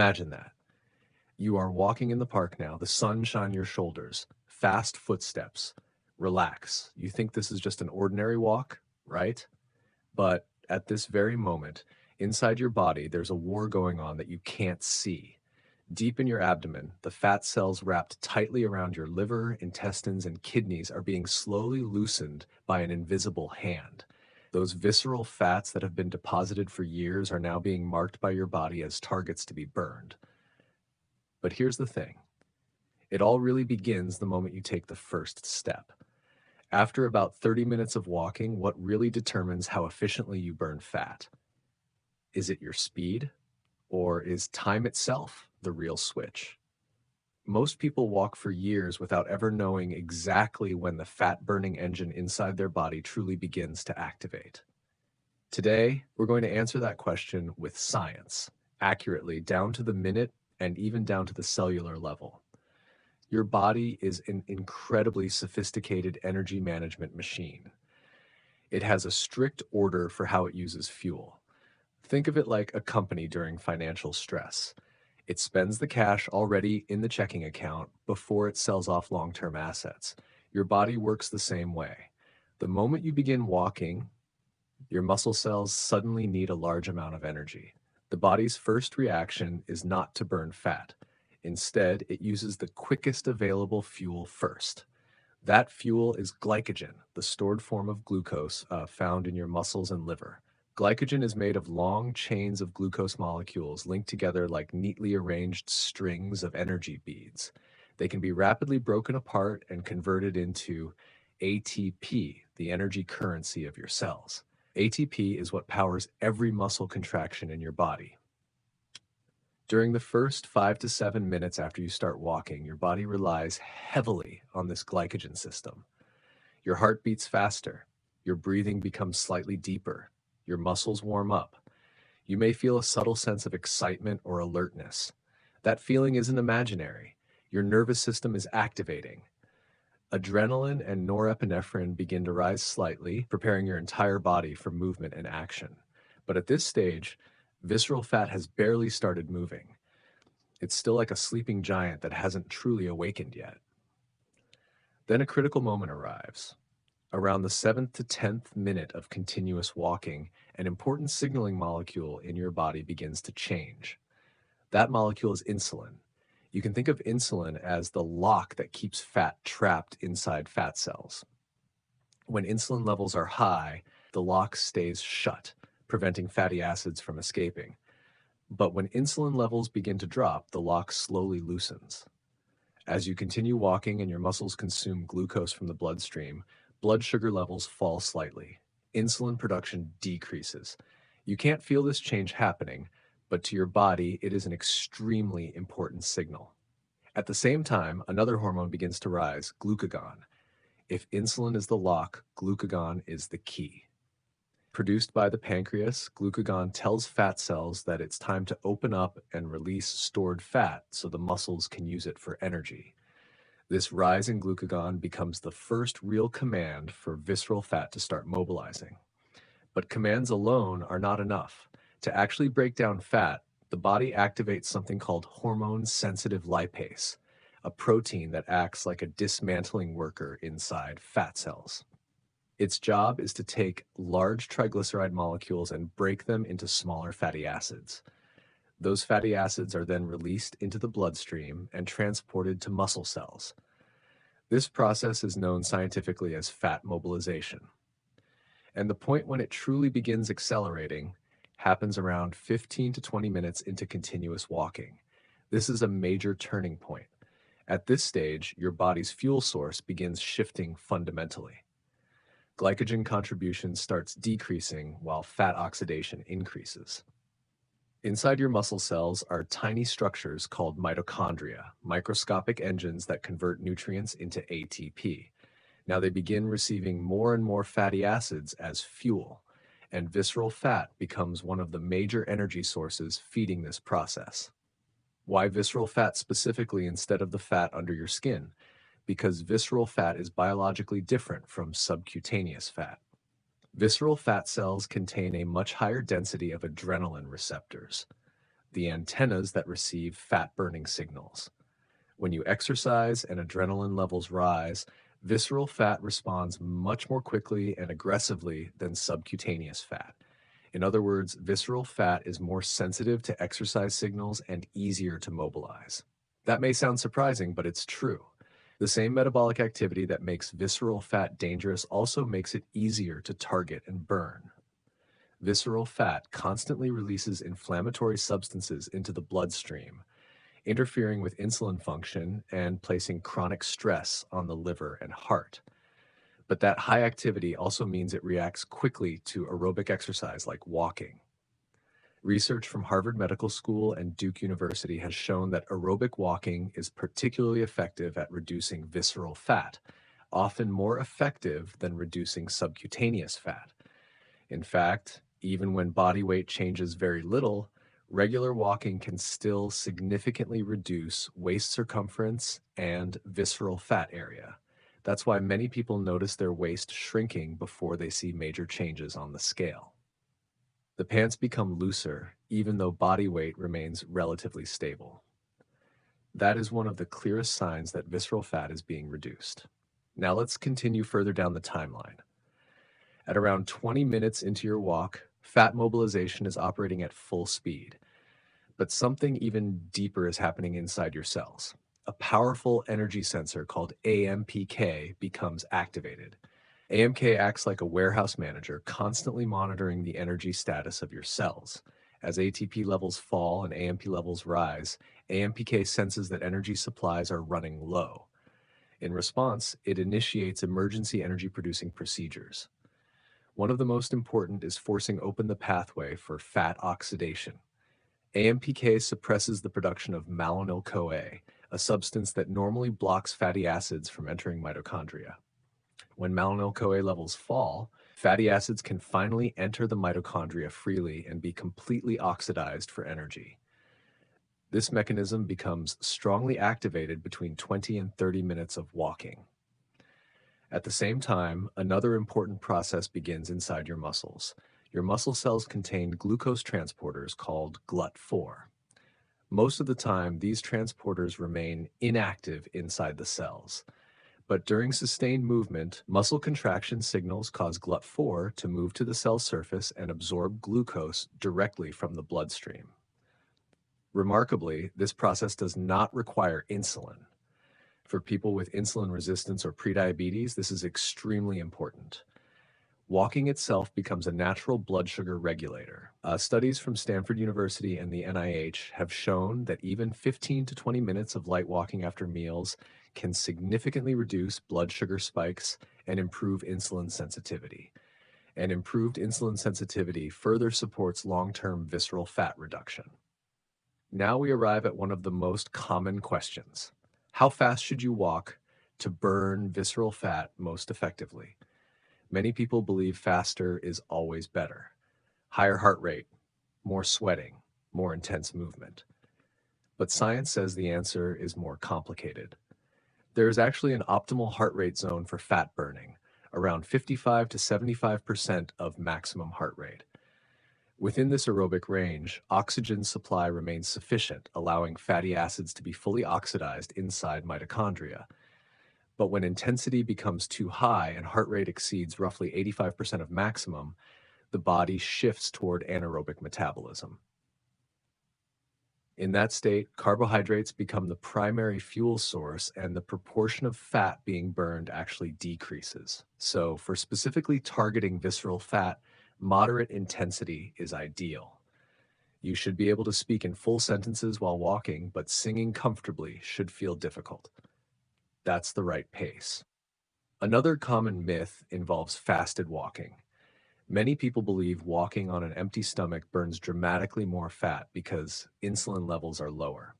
Imagine that. You are walking in the park now, the sun shines your shoulders, fast footsteps. Relax. You think this is just an ordinary walk, right? But at this very moment, inside your body, there's a war going on that you can't see. Deep in your abdomen, the fat cells wrapped tightly around your liver, intestines, and kidneys are being slowly loosened by an invisible hand. Those visceral fats that have been deposited for years are now being marked by your body as targets to be burned. But here's the thing. It all really begins the moment you take the first step. After about 30 minutes of walking, what really determines how efficiently you burn fat? Is it your speed, or is time itself the real switch? Most people walk for years without ever knowing exactly when the fat-burning engine inside their body truly begins to activate. Today, we're going to answer that question with science, accurately, down to the minute and even down to the cellular level. Your body is an incredibly sophisticated energy management machine. It has a strict order for how it uses fuel. Think of it like a company during financial stress. It spends the cash already in the checking account before it sells off long-term assets. Your body works the same way. The moment you begin walking, your muscle cells suddenly need a large amount of energy. The body's first reaction is not to burn fat. Instead, it uses the quickest available fuel first. That fuel is glycogen, the stored form of glucose found in your muscles and liver. Glycogen is made of long chains of glucose molecules linked together like neatly arranged strings of energy beads. They can be rapidly broken apart and converted into ATP, the energy currency of your cells. ATP is what powers every muscle contraction in your body. During the first 5 to 7 minutes after you start walking, your body relies heavily on this glycogen system. Your heart beats faster, your breathing becomes slightly deeper, your muscles warm up. You may feel a subtle sense of excitement or alertness. That feeling isn't imaginary. Your nervous system is activating. Adrenaline and norepinephrine begin to rise slightly, preparing your entire body for movement and action. But at this stage, visceral fat has barely started moving. It's still like a sleeping giant that hasn't truly awakened yet. Then a critical moment arrives. Around the 7th to 10th minute of continuous walking, an important signaling molecule in your body begins to change. That molecule is insulin. You can think of insulin as the lock that keeps fat trapped inside fat cells. When insulin levels are high, the lock stays shut, preventing fatty acids from escaping. But when insulin levels begin to drop, the lock slowly loosens. As you continue walking and your muscles consume glucose from the bloodstream, blood sugar levels fall slightly. Insulin production decreases. You can't feel this change happening, but to your body, it is an extremely important signal. At the same time, another hormone begins to rise, glucagon. If insulin is the lock, glucagon is the key. Produced by the pancreas, glucagon tells fat cells that it's time to open up and release stored fat so the muscles can use it for energy. This rise in glucagon becomes the first real command for visceral fat to start mobilizing. But commands alone are not enough. To actually break down fat, the body activates something called hormone-sensitive lipase, a protein that acts like a dismantling worker inside fat cells. Its job is to take large triglyceride molecules and break them into smaller fatty acids. Those fatty acids are then released into the bloodstream and transported to muscle cells. This process is known scientifically as fat mobilization. And the point when it truly begins accelerating happens around 15 to 20 minutes into continuous walking. This is a major turning point. At this stage, your body's fuel source begins shifting fundamentally. Glycogen contribution starts decreasing while fat oxidation increases. Inside your muscle cells are tiny structures called mitochondria, microscopic engines that convert nutrients into ATP. Now they begin receiving more and more fatty acids as fuel, and visceral fat becomes one of the major energy sources feeding this process. Why visceral fat specifically instead of the fat under your skin? Because visceral fat is biologically different from subcutaneous fat. Visceral fat cells contain a much higher density of adrenaline receptors. the antennas that receive fat-burning signals. When you exercise and adrenaline levels rise, visceral fat responds much more quickly and aggressively than subcutaneous fat. In other words, visceral fat is more sensitive to exercise signals and easier to mobilize. That may sound surprising, but it's true. The same metabolic activity that makes visceral fat dangerous also makes it easier to target and burn. Visceral fat constantly releases inflammatory substances into the bloodstream, interfering with insulin function and placing chronic stress on the liver and heart. But that high activity also means it reacts quickly to aerobic exercise like walking. Research from Harvard Medical School and Duke University has shown that aerobic walking is particularly effective at reducing visceral fat, often more effective than reducing subcutaneous fat. In fact, even when body weight changes very little, regular walking can still significantly reduce waist circumference and visceral fat area. That's why many people notice their waist shrinking before they see major changes on the scale. The pants become looser, even though body weight remains relatively stable. That is one of the clearest signs that visceral fat is being reduced. Now let's continue further down the timeline. At around 20 minutes into your walk, fat mobilization is operating at full speed. But something even deeper is happening inside your cells. A powerful energy sensor called AMPK becomes activated. AMK acts like a warehouse manager, constantly monitoring the energy status of your cells. As ATP levels fall and AMP levels rise, AMPK senses that energy supplies are running low. In response, it initiates emergency energy producing procedures. One of the most important is forcing open the pathway for fat oxidation. AMPK suppresses the production of malonyl-CoA, a substance that normally blocks fatty acids from entering mitochondria. When malonyl-CoA levels fall, fatty acids can finally enter the mitochondria freely and be completely oxidized for energy. This mechanism becomes strongly activated between 20 and 30 minutes of walking. At the same time, another important process begins inside your muscles. Your muscle cells contain glucose transporters called GLUT4. Most of the time, these transporters remain inactive inside the cells. But during sustained movement, muscle contraction signals cause GLUT4 to move to the cell surface and absorb glucose directly from the bloodstream. Remarkably, this process does not require insulin. For people with insulin resistance or prediabetes, this is extremely important. Walking itself becomes a natural blood sugar regulator. Studies from Stanford University and the NIH have shown that even 15 to 20 minutes of light walking after meals can significantly reduce blood sugar spikes and improve insulin sensitivity. And improved insulin sensitivity further supports long-term visceral fat reduction. Now we arrive at one of the most common questions. How fast should you walk to burn visceral fat most effectively? Many people believe faster is always better. Higher heart rate, more sweating, more intense movement. But science says the answer is more complicated. There is actually an optimal heart rate zone for fat burning, around 55 to 75% of maximum heart rate. Within this aerobic range, oxygen supply remains sufficient, allowing fatty acids to be fully oxidized inside mitochondria. But when intensity becomes too high and heart rate exceeds roughly 85% of maximum, the body shifts toward anaerobic metabolism. In that state, carbohydrates become the primary fuel source and the proportion of fat being burned actually decreases. So for specifically targeting visceral fat, moderate intensity is ideal. You should be able to speak in full sentences while walking, but singing comfortably should feel difficult. That's the right pace. Another common myth involves fasted walking. Many people believe walking on an empty stomach burns dramatically more fat because insulin levels are lower.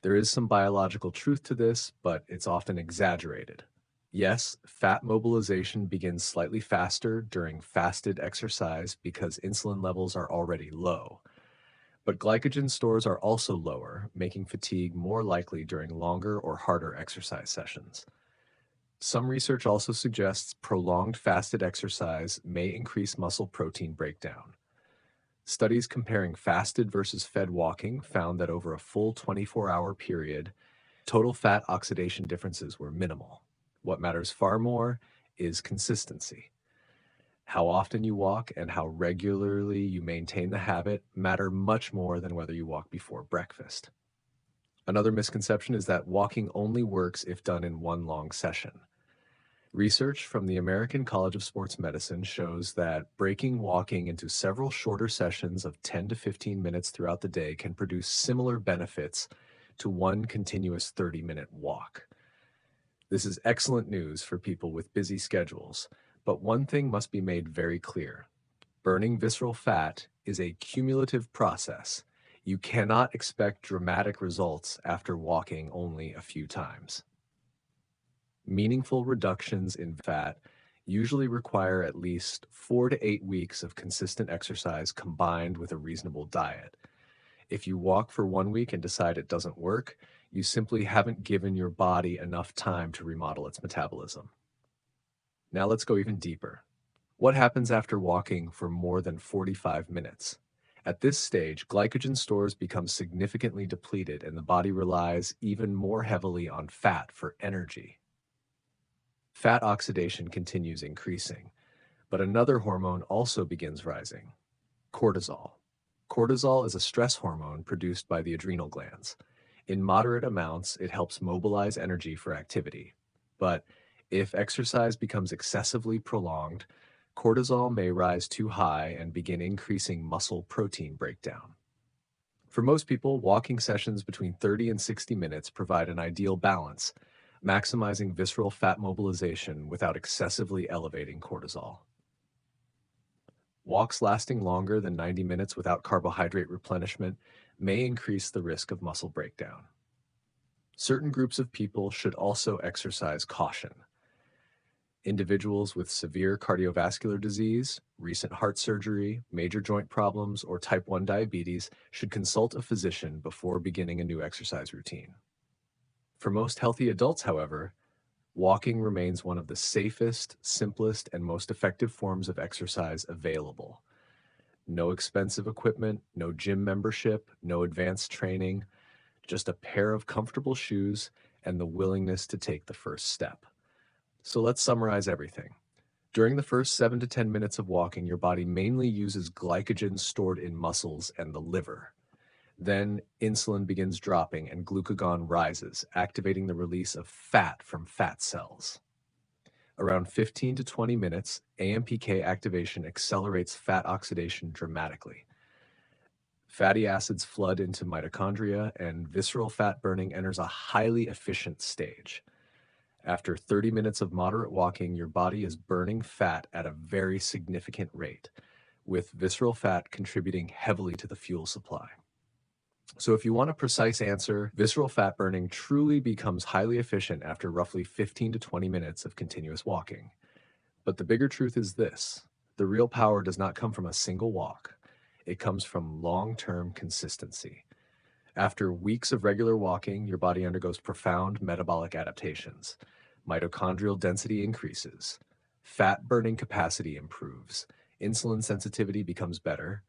There is some biological truth to this, but it's often exaggerated. Yes, fat mobilization begins slightly faster during fasted exercise because insulin levels are already low. But glycogen stores are also lower, making fatigue more likely during longer or harder exercise sessions. Some research also suggests prolonged fasted exercise may increase muscle protein breakdown. Studies comparing fasted versus fed walking found that over a full 24-hour period, total fat oxidation differences were minimal. What matters far more is consistency. How often you walk and how regularly you maintain the habit matter much more than whether you walk before breakfast. Another misconception is that walking only works if done in one long session. Research from the American College of Sports Medicine shows that breaking walking into several shorter sessions of 10 to 15 minutes throughout the day can produce similar benefits to one continuous 30-minute walk. This is excellent news for people with busy schedules, but one thing must be made very clear. Burning visceral fat is a cumulative process. You cannot expect dramatic results after walking only a few times. Meaningful reductions in fat usually require at least 4 to 8 weeks of consistent exercise combined with a reasonable diet. If you walk for 1 week and decide it doesn't work, you simply haven't given your body enough time to remodel its metabolism. Now let's go even deeper. What happens after walking for more than 45 minutes? At this stage, glycogen stores become significantly depleted and the body relies even more heavily on fat for energy. Fat oxidation continues increasing, but another hormone also begins rising: cortisol. Cortisol is a stress hormone produced by the adrenal glands. In moderate amounts, it helps mobilize energy for activity. But if exercise becomes excessively prolonged, cortisol may rise too high and begin increasing muscle protein breakdown. For most people, walking sessions between 30 and 60 minutes provide an ideal balance, maximizing visceral fat mobilization without excessively elevating cortisol. Walks lasting longer than 90 minutes without carbohydrate replenishment may increase the risk of muscle breakdown. Certain groups of people should also exercise caution. Individuals with severe cardiovascular disease, recent heart surgery, major joint problems, or type 1 diabetes should consult a physician before beginning a new exercise routine. For most healthy adults, however, walking remains one of the safest, simplest, and most effective forms of exercise available. No expensive equipment, no gym membership, no advanced training, just a pair of comfortable shoes and the willingness to take the first step. So let's summarize everything. During the first 7 to 10 minutes of walking, your body mainly uses glycogen stored in muscles and the liver. Then insulin begins dropping and glucagon rises, activating the release of fat from fat cells. Around 15 to 20 minutes, AMPK activation accelerates fat oxidation dramatically. Fatty acids flood into mitochondria, and visceral fat burning enters a highly efficient stage. After 30 minutes of moderate walking, your body is burning fat at a very significant rate, with visceral fat contributing heavily to the fuel supply. So if you want a precise answer, visceral fat burning truly becomes highly efficient after roughly 15 to 20 minutes of continuous walking. But the bigger truth is this: the real power does not come from a single walk. It comes from long-term consistency. After weeks of regular walking, your body undergoes profound metabolic adaptations. Mitochondrial density increases, fat burning capacity improves, insulin sensitivity becomes better,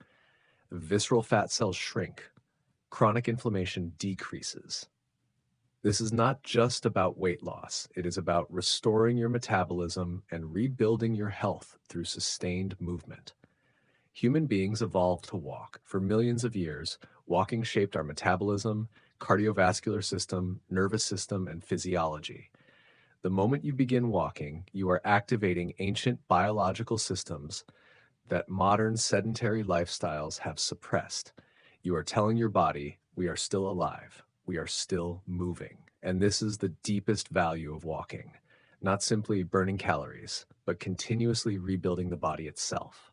visceral fat cells shrink, chronic inflammation decreases. This is not just about weight loss. It is about restoring your metabolism and rebuilding your health through sustained movement. Human beings evolved to walk. For millions of years, walking shaped our metabolism, cardiovascular system, nervous system, and physiology. The moment you begin walking, you are activating ancient biological systems that modern sedentary lifestyles have suppressed. You are telling your body, we are still alive, we are still moving. And this is the deepest value of walking, not simply burning calories, but continuously rebuilding the body itself.